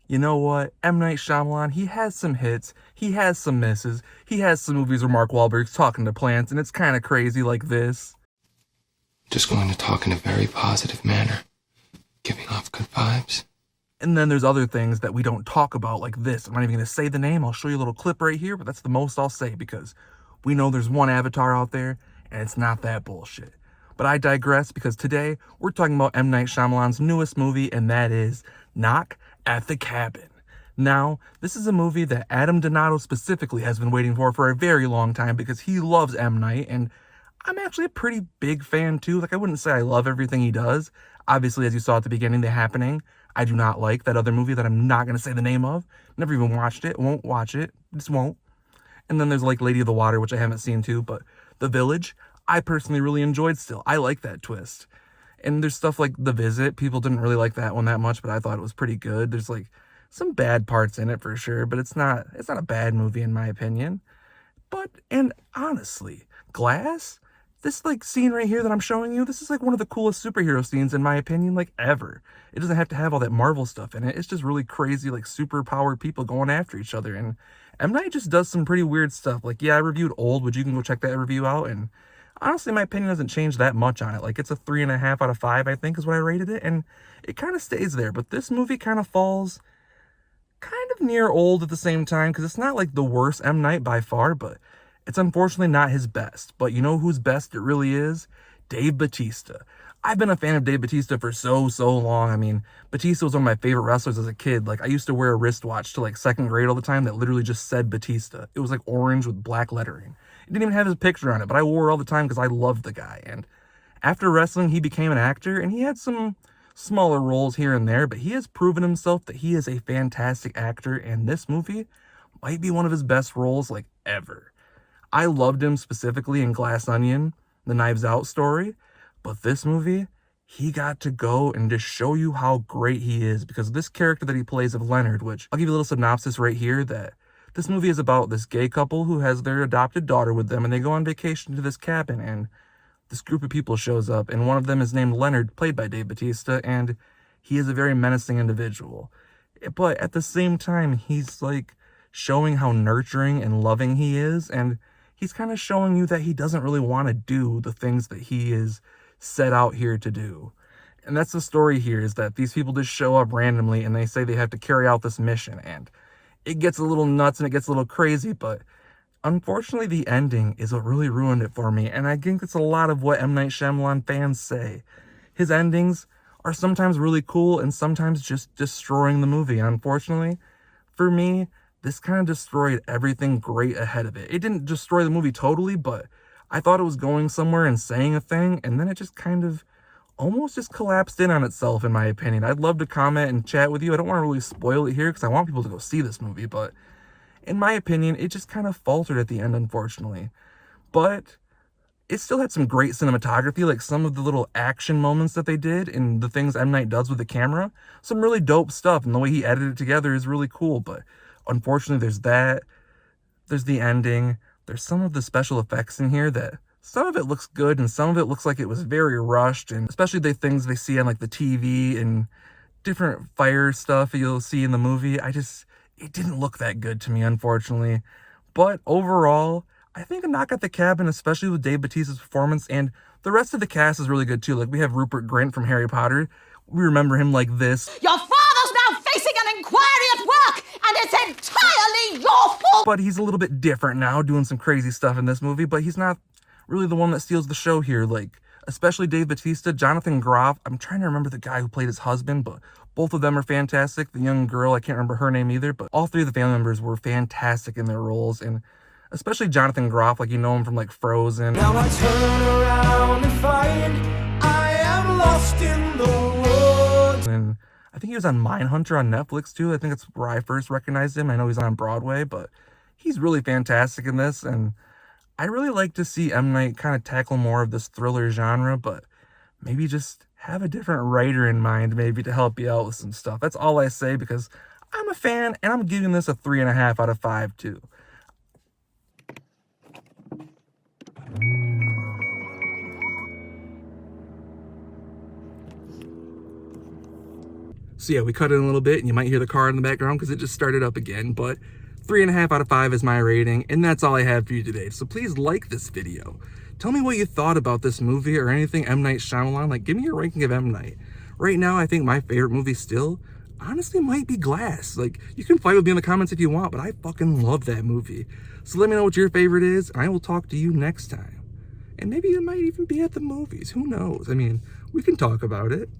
you know what? M. Night Shyamalan, he has some hits, he has some misses, he has some movies where Mark Wahlberg's talking to plants, and it's kind of crazy like this. Just going to talk in a very positive manner, giving off good vibes. And then there's other things that we don't talk about like this. I'm not even going to say the name. I'll show you a little clip right here, but that's the most I'll say because we know there's one Avatar out there and it's not that bullshit. But I digress because today we're talking about M. Night Shyamalan's newest movie, and that is Knock at the Cabin. Now, this is a movie that Adam Donato specifically has been waiting for a very long time because he loves M. Night, and I'm actually a pretty big fan too. Like, I wouldn't say I love everything he does. Obviously, as you saw at the beginning, The Happening, I do not like that other movie that I'm not going to say the name of. Never even watched it. Won't watch it. Just won't. And then there's like Lady of the Water, which I haven't seen too. But The Village, I personally really enjoyed still. I like that twist. And there's stuff like The Visit. People didn't really like that one that much, but I thought it was pretty good. There's like some bad parts in it for sure, but it's not a bad movie in my opinion. But, and honestly, Glass, this like scene right here that I'm showing you, this is like one of the coolest superhero scenes in my opinion, like ever. It doesn't have to have all that Marvel stuff in it. It's just really crazy, like super powered people going after each other. And M. Night just does some pretty weird stuff. Like, yeah, I reviewed Old, which you can go check that review out. And honestly, my opinion doesn't change that much on it. Like, it's a 3.5 out of 5, I think, is what I rated it. And it kind of stays there. But this movie kind of falls kind of near Old at the same time because it's not like the worst M. Night by far, but it's unfortunately not his best. But you know whose best it really is? Dave Bautista. I've been a fan of Dave Bautista for so long. I mean, Bautista was one of my favorite wrestlers as a kid. Like, I used to wear a wristwatch to like second grade all the time that literally just said Bautista. It was like orange with black lettering. It didn't even have his picture on it, but I wore it all the time because I loved the guy. And after wrestling, he became an actor, and he had some smaller roles here and there, but he has proven himself that he is a fantastic actor, and this movie might be one of his best roles like ever. I loved him specifically in Glass Onion, the Knives Out story, but this movie, he got to go and just show you how great he is because this character that he plays of Leonard, which I'll give you a little synopsis right here, that this movie is about this gay couple who has their adopted daughter with them, and they go on vacation to this cabin, and this group of people shows up, and one of them is named Leonard, played by Dave Bautista, and he is a very menacing individual. But at the same time, he's like showing how nurturing and loving he is, and he's kind of showing you that he doesn't really want to do the things that he is set out here to do. And that's the story here, is that these people just show up randomly and they say they have to carry out this mission, and it gets a little nuts and it gets a little crazy, but unfortunately, the ending is what really ruined it for me, and I think it's a lot of what M. Night Shyamalan fans say. His endings are sometimes really cool and sometimes just destroying the movie, and unfortunately, for me, this kind of destroyed everything great ahead of it. It didn't destroy the movie totally, but I thought it was going somewhere and saying a thing, and then it just kind of almost just collapsed in on itself, in my opinion. I'd love to comment and chat with you. I don't want to really spoil it here because I want people to go see this movie, but in my opinion, it just kind of faltered at the end, unfortunately. But it still had some great cinematography, like some of the little action moments that they did and the things M. Night does with the camera. Some really dope stuff, and the way he edited it together is really cool. But unfortunately, there's that. There's the ending. There's some of the special effects in here that some of it looks good and some of it looks like it was very rushed, and especially the things they see on like the TV and different fire stuff you'll see in the movie. It didn't look that good to me, unfortunately. But overall, I think A Knock at the Cabin, especially with Dave Bautista's performance, and the rest of the cast is really good too. Like, we have Rupert Grint from Harry Potter. We remember him like this. Your father's now facing an inquiry at work, and it's entirely your fault! But he's a little bit different now, doing some crazy stuff in this movie, but he's not really the one that steals the show here. Like, especially Dave Bautista, Jonathan Groff. I'm trying to remember the guy who played his husband, but both of them are fantastic. The young girl, I can't remember her name either, but all three of the family members were fantastic in their roles, and especially Jonathan Groff, like you know him from like Frozen. Now I turn around and find I am lost in the woods. And I think he was on Mindhunter on Netflix too. I think that's where I first recognized him. I know he's on Broadway, but he's really fantastic in this, and I really like to see M. Night kind of tackle more of this thriller genre, but maybe just have a different writer in mind, maybe, to help you out with some stuff. That's all I say because I'm a fan, and I'm giving this a 3.5 out of 5 too. So yeah, we cut in a little bit and you might hear the car in the background because it just started up again, but 3.5 out of 5 is my rating, and that's all I have for you today. So please like this video. Tell me what you thought about this movie or anything M. Night Shyamalan. Like, give me your ranking of M. Night. Right now, I think my favorite movie still, honestly, might be Glass. Like, you can fight with me in the comments if you want, but I fucking love that movie. So let me know what your favorite is, and I will talk to you next time. And maybe it might even be at the movies. Who knows? I mean, we can talk about it.